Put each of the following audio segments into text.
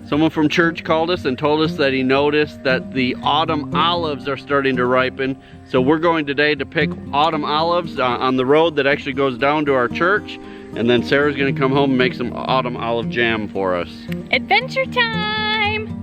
Someone from church called us and told us that he noticed that the autumn olives are starting to ripen. So we're going today to pick autumn olives on the road that actually goes down to our church. And then Sarah's gonna come home and make some autumn olive jam for us. Adventure time!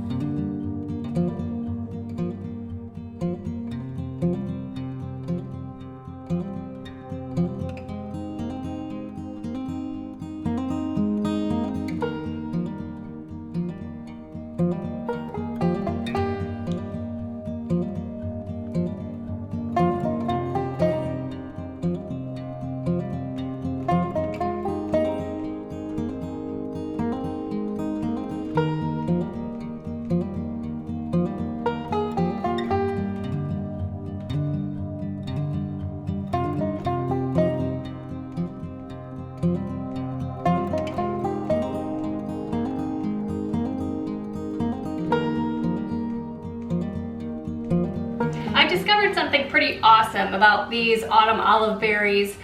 I discovered something pretty awesome about these autumn olive berries.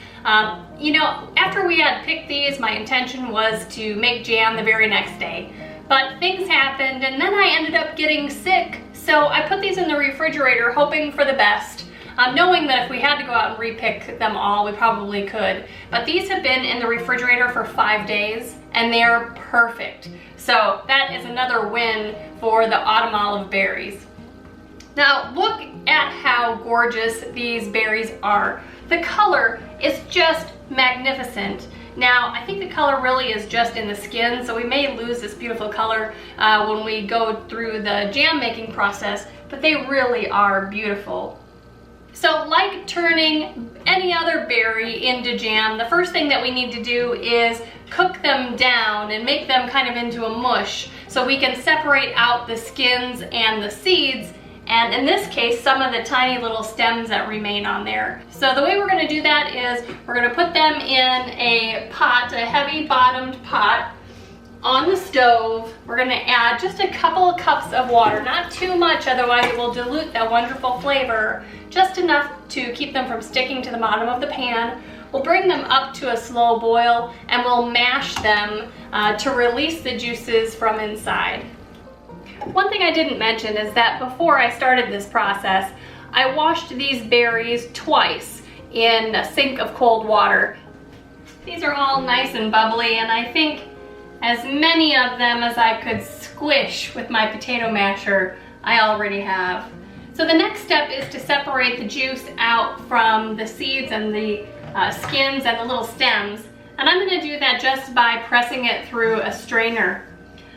You know, after we had picked these, my intention was to make jam the very next day. But things happened and then I ended up getting sick. So I put these in the refrigerator hoping for the best, knowing that if we had to go out and repick them all, we probably could. But these have been in the refrigerator for 5 days and they're perfect. So that is another win for the autumn olive berries. Now look at how gorgeous these berries are. The color is just magnificent. Now I think the color really is just in the skin, so we may lose this beautiful color when we go through the jam making process, but they really are beautiful. So like turning any other berry into jam, the first thing that we need to do is cook them down and make them kind of into a mush so we can separate out the skins and the seeds, and in this case some of the tiny little stems that remain on there. So the way we're going to do that is we're going to put them in a pot, a heavy bottomed pot on the stove. We're going to add just a couple of cups of water, not too much, otherwise it will dilute that wonderful flavor, just enough to keep them from sticking to the bottom of the pan. We'll bring them up to a slow boil and we'll mash them to release the juices from inside. One thing I didn't mention is that before I started this process, I washed these berries twice in a sink of cold water. These are all nice and bubbly, and I think as many of them as I could squish with my potato masher, I already have. So the next step is to separate the juice out from the seeds and the skins and the little stems. And I'm going to do that just by pressing it through a strainer.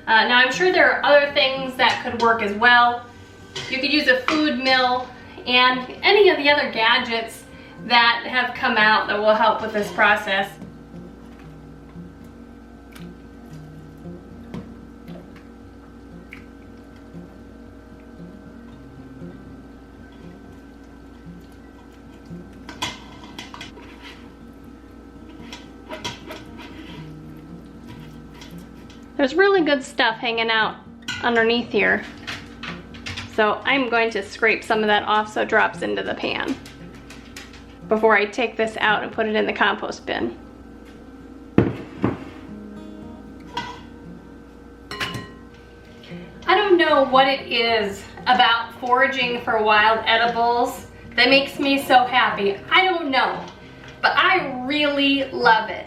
Now I'm sure there are other things that could work as well. You could use a food mill and any of the other gadgets that have come out that will help with this process. There's really good stuff hanging out underneath here. So I'm going to scrape some of that off so it drops into the pan before I take this out and put it in the compost bin. I don't know what it is about foraging for wild edibles that makes me so happy. I don't know, but I really love it.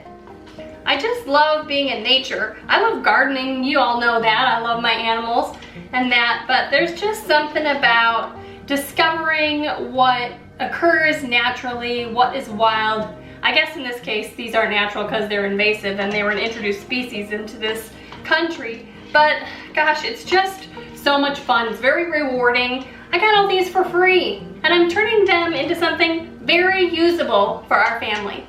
I just love being in nature. I love gardening, you all know that. I love my animals and that, but there's just something about discovering what occurs naturally, what is wild. I guess in this case, these aren't natural because they're invasive and they were an introduced species into this country. But gosh, it's just so much fun. It's very rewarding. I got all these for free and I'm turning them into something very usable for our family.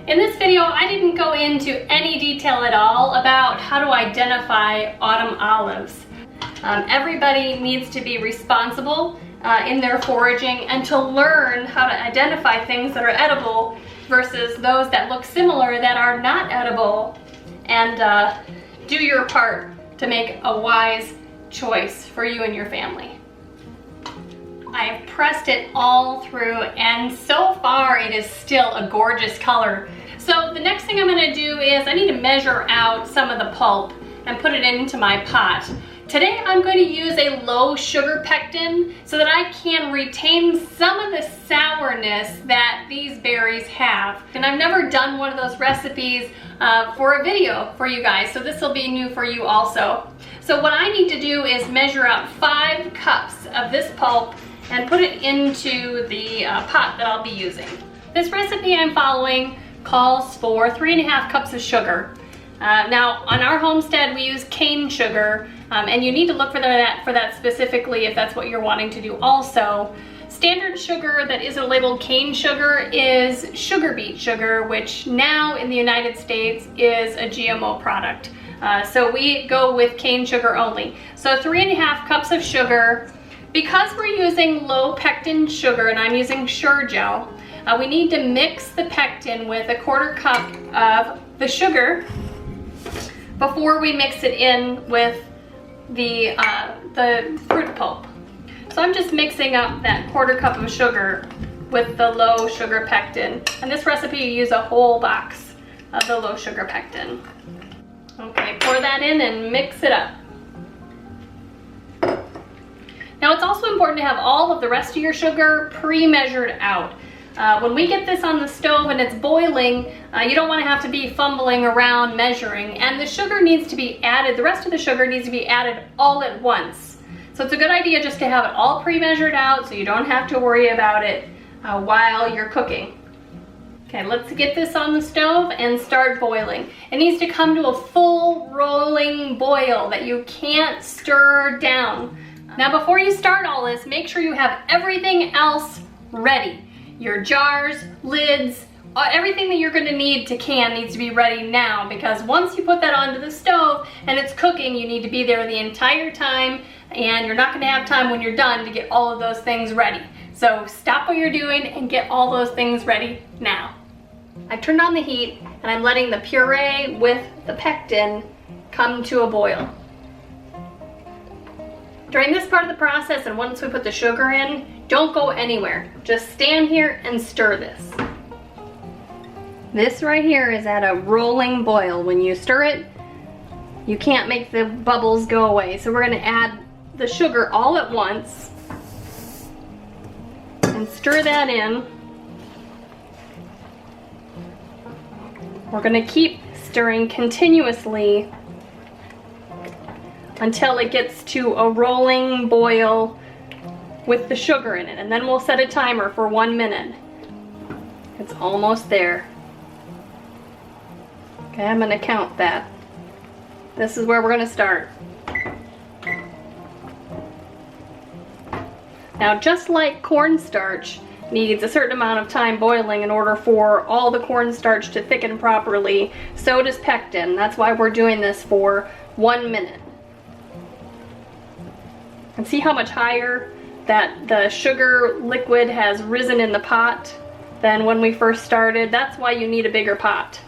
In this video, I didn't go into any detail at all about how to identify autumn olives. Everybody needs to be responsible in their foraging and to learn how to identify things that are edible versus those that look similar that are not edible, and do your part to make a wise choice for you and your family. I've pressed it all through and so far it is still a gorgeous color. So the next thing I'm going to do is I need to measure out some of the pulp and put it into my pot. Today I'm going to use a low sugar pectin so that I can retain some of the sourness that these berries have. And I've never done one of those recipes for a video for you guys, so this will be new for you also. So what I need to do is measure out 5 cups of this pulp and put it into the pot that I'll be using. This recipe I'm following calls for 3.5 cups of sugar. Now on our homestead we use cane sugar, and you need to look for that specifically if that's what you're wanting to do also. Standard sugar that isn't labeled cane sugar is sugar beet sugar, which now in the United States is a GMO product. So we go with cane sugar only. So 3.5 cups of sugar. Because we're using low pectin sugar and I'm using Sure-Jell, we need to mix the pectin with 1/4 cup of the sugar before we mix it in with the fruit pulp. So I'm just mixing up that 1/4 cup of sugar with the low sugar pectin. And this recipe you use a whole box of the low sugar pectin. Okay, pour that in and mix it up. Now it's also important to have all of the rest of your sugar pre-measured out. When we get this on the stove and it's boiling, you don't want to have to be fumbling around measuring, and the sugar needs to be added, the rest of the sugar needs to be added all at once. So it's a good idea just to have it all pre-measured out so you don't have to worry about it while you're cooking. Okay, let's get this on the stove and start boiling. It needs to come to a full rolling boil that you can't stir down. Now before you start all this, make sure you have everything else ready. Your jars, lids, everything that you're gonna need to can needs to be ready now, because once you put that onto the stove and it's cooking, you need to be there the entire time, and you're not gonna have time when you're done to get all of those things ready. So stop what you're doing and get all those things ready now. I've turned on the heat and I'm letting the puree with the pectin come to a boil. During this part of the process, and once we put the sugar in, don't go anywhere. Just stand here and stir this. This right here is at a rolling boil. When you stir it, you can't make the bubbles go away. So we're gonna add the sugar all at once and stir that in. We're gonna keep stirring continuously until it gets to a rolling boil with the sugar in it, and then we'll set a timer for 1 minute. It's almost there. Okay, I'm gonna count that. This is where we're gonna start. Now, just like cornstarch needs a certain amount of time boiling in order for all the cornstarch to thicken properly, so does pectin. That's why we're doing this for 1 minute. And see how much higher that the sugar liquid has risen in the pot than when we first started? That's why you need a bigger pot.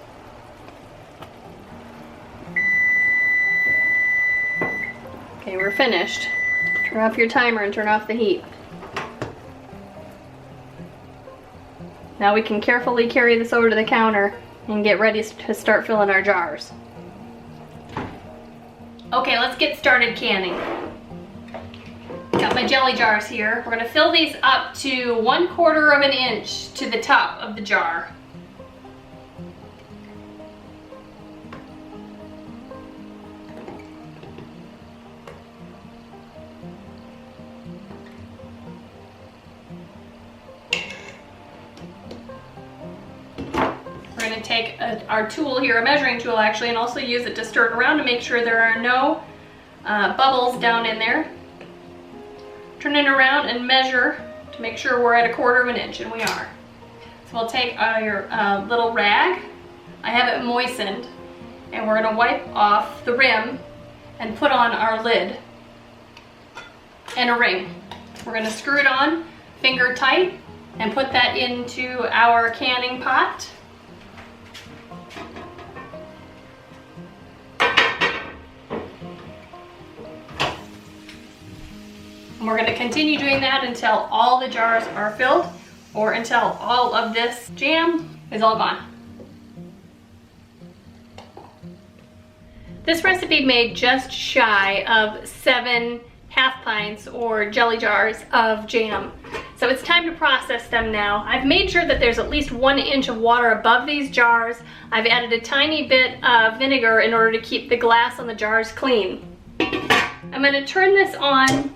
Okay, we're finished. Turn off your timer and turn off the heat. Now we can carefully carry this over to the counter and get ready to start filling our jars. Okay, let's get started canning. Got my jelly jars here. We're gonna fill these up to 1/4 of an inch to the top of the jar. We're gonna take our tool here, a measuring tool actually, and also use it to stir it around to make sure there are no bubbles down in there. Turn it around and measure to make sure we're at 1/4 of an inch, and we are. So we'll take your little rag. I have it moistened, and we're gonna wipe off the rim and put on our lid and a ring. We're gonna screw it on finger tight and put that into our canning pot. And we're going to continue doing that until all the jars are filled, or until all of this jam is all gone. This recipe made just shy of 7 half pints or jelly jars of jam. So it's time to process them now. I've made sure that there's at least 1 inch of water above these jars. I've added a tiny bit of vinegar in order to keep the glass on the jars clean. I'm going to turn this on,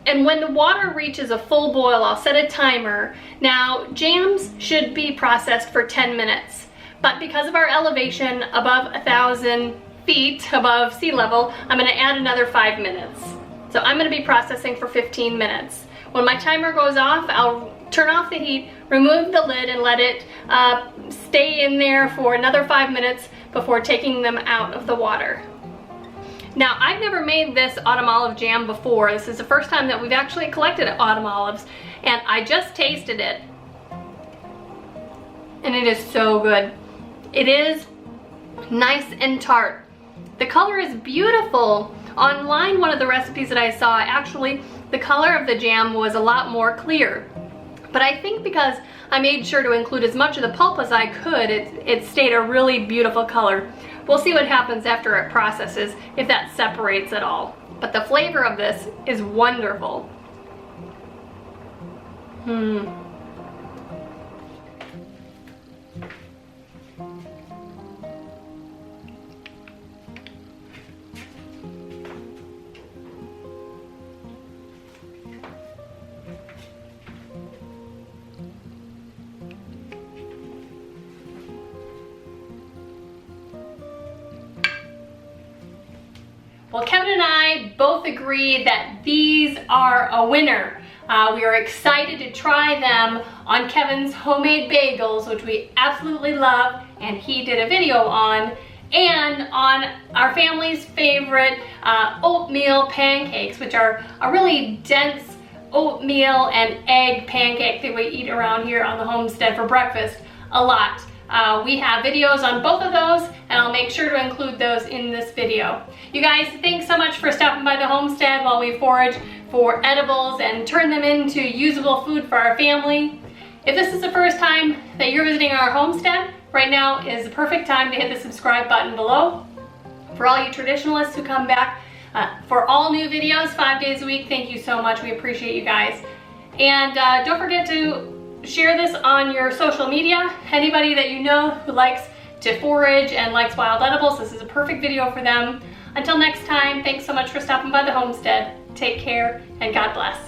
and when the water reaches a full boil, I'll set a timer. Now, jams should be processed for 10 minutes, but because of our elevation above 1,000 feet above sea level, I'm going to add another 5 minutes. So I'm going to be processing for 15 minutes. When my timer goes off, I'll turn off the heat, remove the lid, and let it stay in there for another 5 minutes before taking them out of the water. Now, I've never made this autumn olive jam before. This is the first time that we've actually collected autumn olives, and I just tasted it. And it is so good. It is nice and tart. The color is beautiful. Online, one of the recipes that I saw, actually, the color of the jam was a lot more clear. But I think because I made sure to include as much of the pulp as I could, it stayed a really beautiful color. We'll see what happens after it processes, if that separates at all. But the flavor of this is wonderful. Well, Kevin and I both agree that these are a winner. We are excited to try them on Kevin's homemade bagels, which we absolutely love, and he did a video on, and on our family's favorite oatmeal pancakes, which are a really dense oatmeal and egg pancake that we eat around here on the homestead for breakfast a lot. We have videos on both of those, and I'll make sure to include those in this video. You guys, thanks so much for stopping by the homestead while we forage for edibles and turn them into usable food for our family. If this is the first time that you're visiting our homestead, right now is the perfect time to hit the subscribe button below. For all you traditionalists who come back for all new videos 5 days a week, thank you so much. We appreciate you guys. And don't forget to share this on your social media. Anybody that you know who likes to forage and likes wild edibles, this is a perfect video for them. Until next time, thanks so much for stopping by the homestead. Take care and God bless.